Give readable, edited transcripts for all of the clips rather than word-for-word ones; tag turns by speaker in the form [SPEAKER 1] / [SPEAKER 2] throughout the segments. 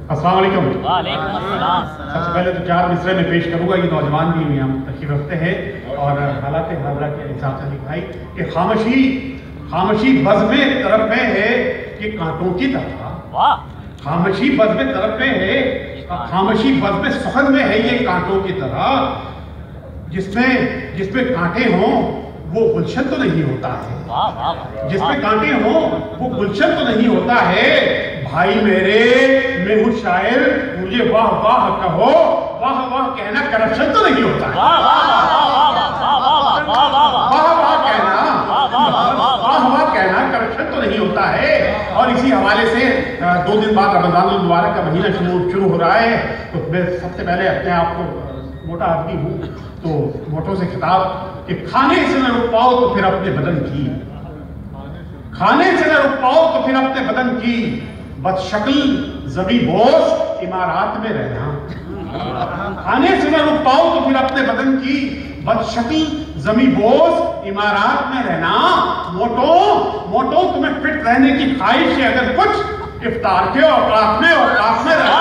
[SPEAKER 1] السلام علیکم.
[SPEAKER 2] وعلیکم السلام.
[SPEAKER 1] سب سے پہلے تو 4 مصرے میں پیش کروں گا. یہ نوجوان بھی یہاں تشریف رکھتے ہیں اور حالات حاضرہ کے حساب سے لکھائی کہ خاموشی بزم طرف میں ہے کہ کانٹوں کی طرح. خاموشی بزم طرف میں ہے, خاموشی بزم سخن میں ہے یہ کانٹوں کی طرح. جس میں کانٹے ہوں وہ گلشن تو نہیں ہوتا ہے. جس میں کانٹے ہوں وہ گلشن تو نہیں ہوتا ہے. بھائی میرے میں ہوں شاعر, مجھے واہ واہ کہو, واہ واہ کہنا کرپشن تو نہیں ہوتا ہے. واہ واہ کہنا کرپشن تو نہیں ہوتا ہے. اور اسی حوالے سے 2 دن بعد رمضان المبارک کا مہینہ شروع ہو رہا ہے. تو میں سب سے پہلے اپنے آپ کو موٹا آدمی ہوں تو موٹوں سے خطاب کہ کھانے سے نہ رک پاؤ تو پھر اپنے بدن کی, کھانے سے نہ رک پاؤ تو پھر اپنے بدن کی, بد شکل زمیں بوس عمارات میں رہنا. کھانے سے نہ رک پاؤ تو پھر اپنے بدن کی, بد شکل زمیں بوس عمارات میں رہنا. موٹو تمہیں فٹ رہنے کی خواہش ہے اگر کچھ, افطار کے اوقات میں رہنا.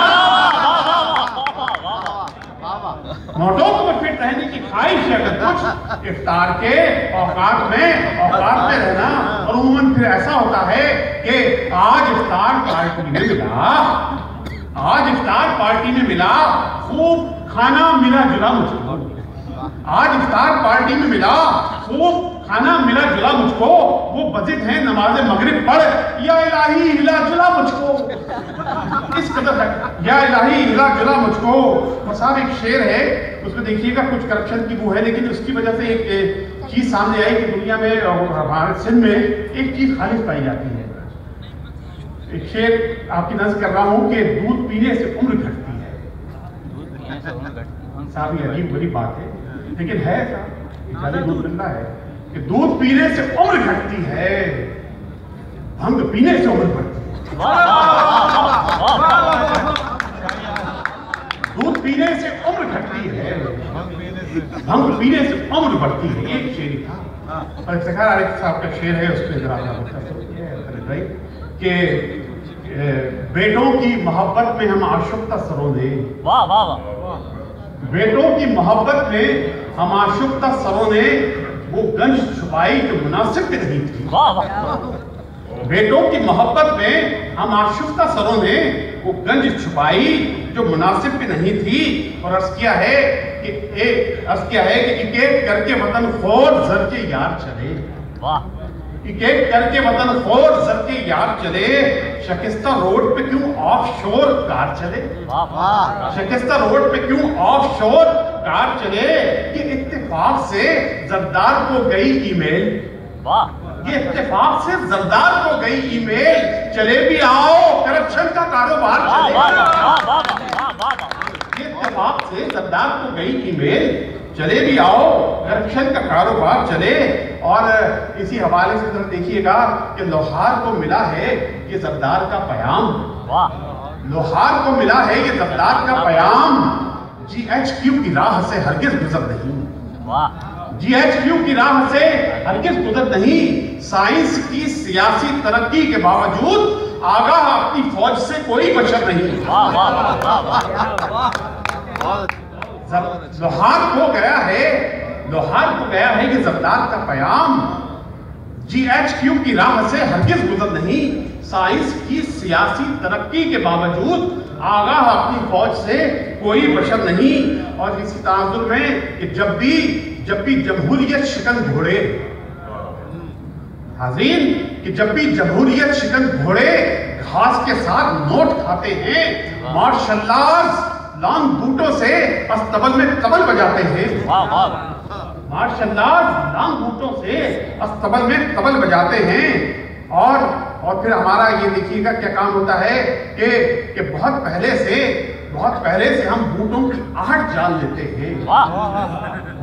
[SPEAKER 1] موٹو تمہیں فٹ رہنے کی خواہش ہے اگر کچھ, افطار کے اوقات میں رہنا. اور عموماً پھر ایسا ہوتا ہے کہ آج افطار پارٹی میں ملا خوب کھانا ملا جلا مجھ کو. آج افطار پارٹی میں ملا خوب کھانا ملا جلا مجھ کو. وہ بزد ہیں نماز مغرب پڑھ, یا الہی ہلا جلا مجھ کو. اس قدر ہے یا الہی ہلا جلا مجھ کو. اور صاحب ایک شعر ہے, اس میں دیکھیے گا کچھ کرپشن کی وہ ہے, لیکن اس کی وجہ سے ایک چیز سامنے آئی کہ دنیا میں اور ہمارے سندھ میں ایک چیز خالص پائی جاتی ہے. ایک شعر آپ کی نظر کر رہا ہوں کہ دودھ پینے سے عمر گھٹتی ہے. صاحب یہ عجیب غریب بات ہے لیکن ہے ایسا, دودھ ملتا ہے کہ دودھ پینے سے عمر گھٹتی ہے, بھنگ پینے سے عمر بڑھتی ہے. دودھ پینے سے عمر گھٹتی ہے, بھنگ پینے سے عمر بڑھتی ہے. ایک شعر تھا اور افتخار عارف صاحب کا شعر ہے, اس میں ذرا کہ بیٹوں کی محبت میں ہم آشفتہ سروں نے, بیٹوں کی محبت میں ہم آشفتہ سروں نے وہ گنج چھپائی جو مناسب بھی نہیں تھی. بیٹوں کی محبت میں ہم آشفتہ سروں نے وہ گنج چھپائی جو مناسب بھی نہیں تھی. اور عرض کیا ہے کہ ایک ایک کر کے وطن خور زر کے یار چلے, ایک ایک کر کے وطن خور زر کے یار چلے. شکستہ روڈ پہ کیوں آف شور کار چلے, شکستہ روڈ پہ کیوں آف شور کار چلے. یہ اتفاق سے زردار کو گئی ای میل, یہ اتفاق سے زردار کو گئی ای میل, چلے بھی آؤ کرپشن کا کاروبار چلے. یہ اتفاق سے زردار کو گئی ای میل, چلے بھی آؤ کرپشن کا کاروبار چلے. اور اسی حوالے سے ذرا دیکھیے گا کہ لوہار کو ملا ہے یہ زردار کا پیام, لوہار کو ملا ہے یہ زردار کا پیام. جی ایچ کیو کی راہ سے ہرگز گزر نہیں, جی ایچ کیو کی راہ سے ہرگز گزر نہیں. سائنس کی سیاسی ترقی کے باوجود آگاہ اپنی فوج سے کوئی بشر نہیں. لوہار کو گیا ہے یہ زردار کا پیام. جی ایچ کیو کی راہ سے ہرگز گزر نہیں. سائنس کی سیاسی ترقی کے باوجود آگاہ اپنی فوج سے کوئی بشر نہیں. اور اسی تناظر میں کہ جب بھی جمہوریت شکن گھوڑے, حاضرین, کہ جب بھی جمہوریت شکن گھوڑے گھاس کے ساتھ نوٹ کھاتے ہیں, مارشلاز لانگ بوٹوں سے استبل میں قبل بجاتے ہیں. مارشلاز لانگ بوٹوں سے استبل میں قبل بجاتے ہیں. اور پھر ہمارا یہ دیکھیے گا کیا کام ہوتا ہے کہ بہت پہلے سے ہم بوٹوں کی آہٹ جان لیتے ہیں.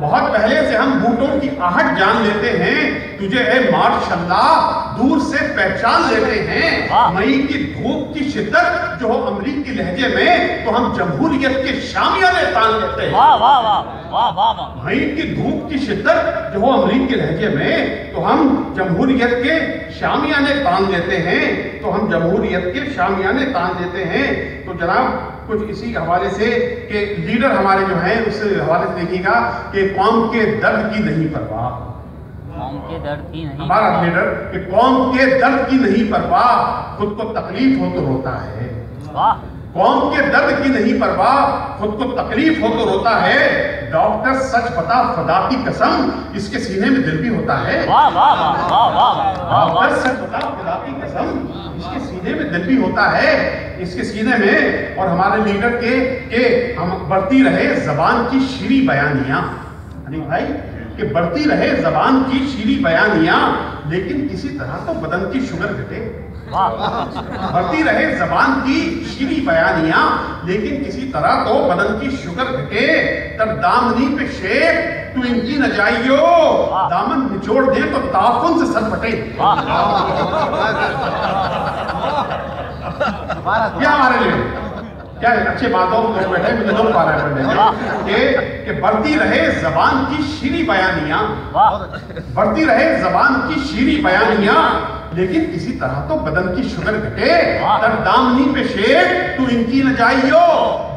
[SPEAKER 1] بہت پہلے سے ہم بوٹوں کی آہٹ جان لیتے ہیں. تجھے اے مارشاللہ دور سے پہچان لیتے ہیں. مئی کی دھوپ کی شدت جو ہو امریکی لہجے میں تو ہم جمہوریت کے شامیانے تان لیتے ہیں.
[SPEAKER 2] واہ واہ واہ واہ واہ واہ.
[SPEAKER 1] بھائی کی دھوپ کی شدت جو ہو امریکی لہجے میں, تو ہم جمہوریت کے شامیانے تان لیتے ہیں, تو ہم جمہوریت کے شامیانے تان دیتے ہیں. تو جناب کچھ اسی حوالے سے کہ لیڈر ہمارے جو ہیں اس حوالے سے دیکھیے گا کہ قوم کے درد کی نہیں پرواہ.
[SPEAKER 2] قوم کے درد کی نہیں
[SPEAKER 1] ہمارا لیڈر کہ قوم کے درد کی نہیں پرواہ, خود کو تکلیف ہو تو روتا ہے.
[SPEAKER 2] واہ.
[SPEAKER 1] قوم کے درد کی نہیں پرواہ, خود کو تکلیف ہو تو روتا ہے. ڈاکٹر سچ بتا خدا کی قسم, اس کے سینے میں دل بھی ہوتا ہے.
[SPEAKER 2] واہ واہ واہ واہ واہ.
[SPEAKER 1] ڈاکٹر سچ بتا خدا کی قسم, اس کے سینے میں دل بھی ہوتا ہے. اس کے سینے میں اور ہمارے لیڈر کے کہ ہم بڑھتی رہے زبان کی شیریں بیانیاں, بھائی کہ بڑھتی رہے زبان کی شیریں بیانیاں, لیکن کسی طرح تو بدن کی شوگر گھٹے. بڑھتی رہے زبان کی شیریں بیانیاں, لیکن کسی طرح تو بدن کی شوگر گھٹے. تر دامنی پہ شیر تو ان کی نہ جائیو, دامن نچوڑ دے تو تعفن سے سر پھٹے. کیا ہمارے لیے کیا اچھے باتوں کو بیٹھے مجھے دو پا رہا ہے پڑھنے کہ بڑھتی رہے زبان کی شیریں بیانیاں, بڑھتی رہے زبان کی شیریں بیانیاں, لیکن کسی طرح تو بدن کی شوگر گھٹے. تر دامنی پہ شیر تو ان کی نہ جائیو,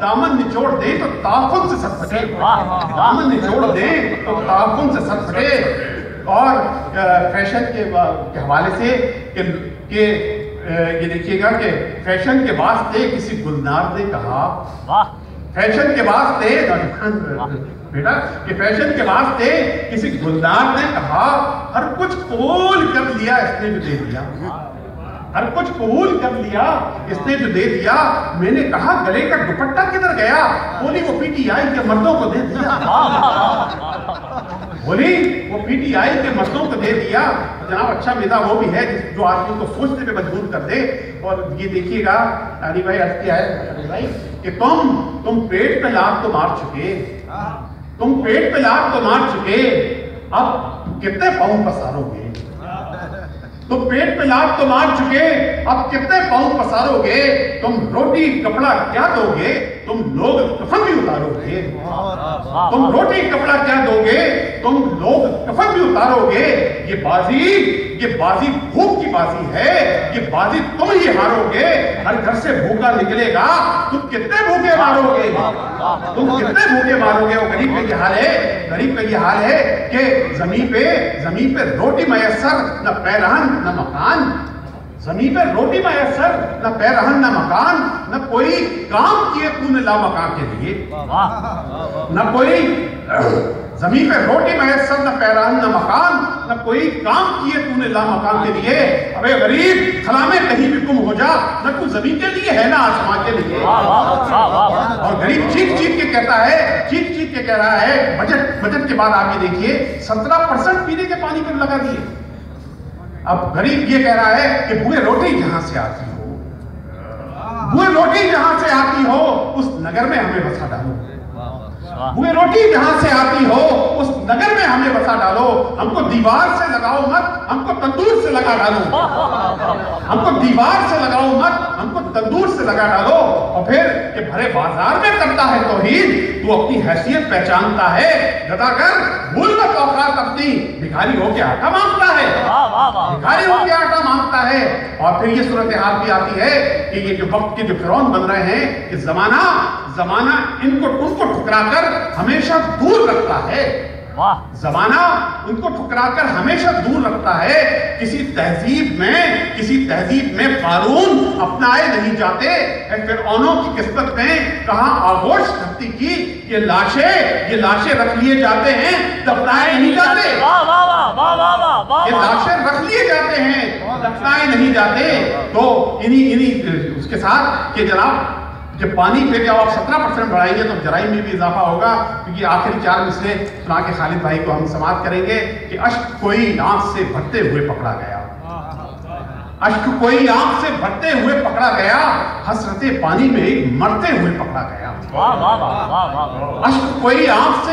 [SPEAKER 1] دامن نچوڑ دے تو تعفن سے سر پھٹے. دامن نچوڑ دے تو تعفن سے سر پھٹے. اور فیشن کے حوالے سے کہ یہ دیکھیے گا کہ فیشن کے واسطے کسی گلنار نے کہا, فیشن کے واسطے بیٹا کہ فیشن کے واسطے کسی گلدار نے کہا, ہر کچھ قبول کر لیا اس نے جو دے دیا, ہر کچھ قبول کر لیا اس نے جو دے دیا. میں نے کہا گلے کا دوپٹہ کدھر گیا, بولی وہ پی ٹی آئی کے مردوں کو دے دیا. بولی وہ پی ٹی آئی کے مردوں کو دے دیا. جناب اچھا میدا وہ بھی ہے جو آدمی کو سوچنے پہ مجبور کر دے. اور یہ دیکھیے گا علی بھائی عرض کیا ہے کہ تم پیٹ پہ لات تو مار چکے, تم پیٹ پہ لات تو مار چکے, اب کتنے پاؤں پسارو گے. تم پیٹ پہ لات تو مار چکے, اب کتنے پاؤں پسارو گے. تم روٹی کپڑا کیا دو گے, تم لوگ کفن بھی اتارو گے. تم روٹی کپڑا کیا دو گے, تم لوگ کفن بھی اتارو گے. یہ بازی بھوک کی بازی ہے, یہ بازی تم ہی ہارو گے. ہر گھر سے بھوکا نکلے گا, تم کتنے بھوکے مارو گے, تم کتنے بھوکے مارو گے. وہ غریب کا یہ حال ہے, غریب کا یہ حال ہے کہ زمین پہ روٹی میسر نہ پیرہن نہ مکان. زمین پہ روٹی میسر نہ پیرہن نہ مکان. نہ کوئی کام کیے تو نے لامکان کے لیے, نہ کوئی زمین پہ روٹی میسر نہ پیرہن نہ مکان. نہ کوئی کام کیے تو نے لامکان کے لیے. ابے غریب خلا میں کہیں بھی گم ہو جا, نہ تو زمین کے لیے ہے نہ آسمان کے لیے. اور غریب چیخ چیخ کے کہتا ہے, چیخ چیخ کے کہہ رہا ہے. بجٹ کے بعد آگے دیکھیے 17% پینے کے پانی پر لگا دیے. اب غریب یہ کہہ رہا ہے کہ بوئے روٹی جہاں سے آتی ہو, بوئے روٹی جہاں سے آتی ہو اس نگر میں ہمیں بسا ڈالو. بوئے روٹی جہاں سے آتی ہو اس نگر میں ہمیں بسا ڈالو. ہم کو دیوار سے لگاؤ مت, ہم کو تندور سے لگا ڈالو. ہم کو دیوار سے لگاؤ مت, ہم کو تندور سے لگا ڈالو. اور پھر کہ بھرے بازار میں کرتا ہے توہین, تو اپنی حیثیت پہچانتا ہے. گدا کر بھول مت اوقات اپنی, بھکاری ہو کے آٹا مانگتا ہے, بھکاری ہو کے آٹا مانگتا ہے. اور پھر یہ صورتحال بھی آتی ہے کہ یہ جو وقت کے جو فرعون بن رہے ہیں کہ زمانہ ان کو ٹھکرا کر ہمیشہ دور رکھتا ہے. زمانہ ان کو ٹھکرا کر ہمیشہ دور رکھتا ہے. کسی تہذیب میں قارون اپنائے نہیں جاتے. فرعونوں کی قسمت میں کہاں آغوش دھرتی کی, یہ لاشیں رکھ لیے جاتے ہیں, دفنائے نہیں جاتے. یہ لاشیں رکھ لیے جاتے ہیں, دفنائے نہیں جاتے. تو اس کے ساتھ کہ جناب جب پانی پہ جب آپ 17% بڑھائیں گے تو جرائم میں بھی اضافہ ہوگا. کیونکہ آخری 4 مثلیں سنا کے خالد بھائی کو ہم سماعت کریں گے کہ اشک کوئی آنکھ سے بھرتے ہوئے پکڑا گیا, اشک کوئی آنکھ سے بھرتے ہوئے پکڑا گیا, حسرت پانی میں مرتے ہوئے پکڑا گیا. اشک کوئی آنکھ سے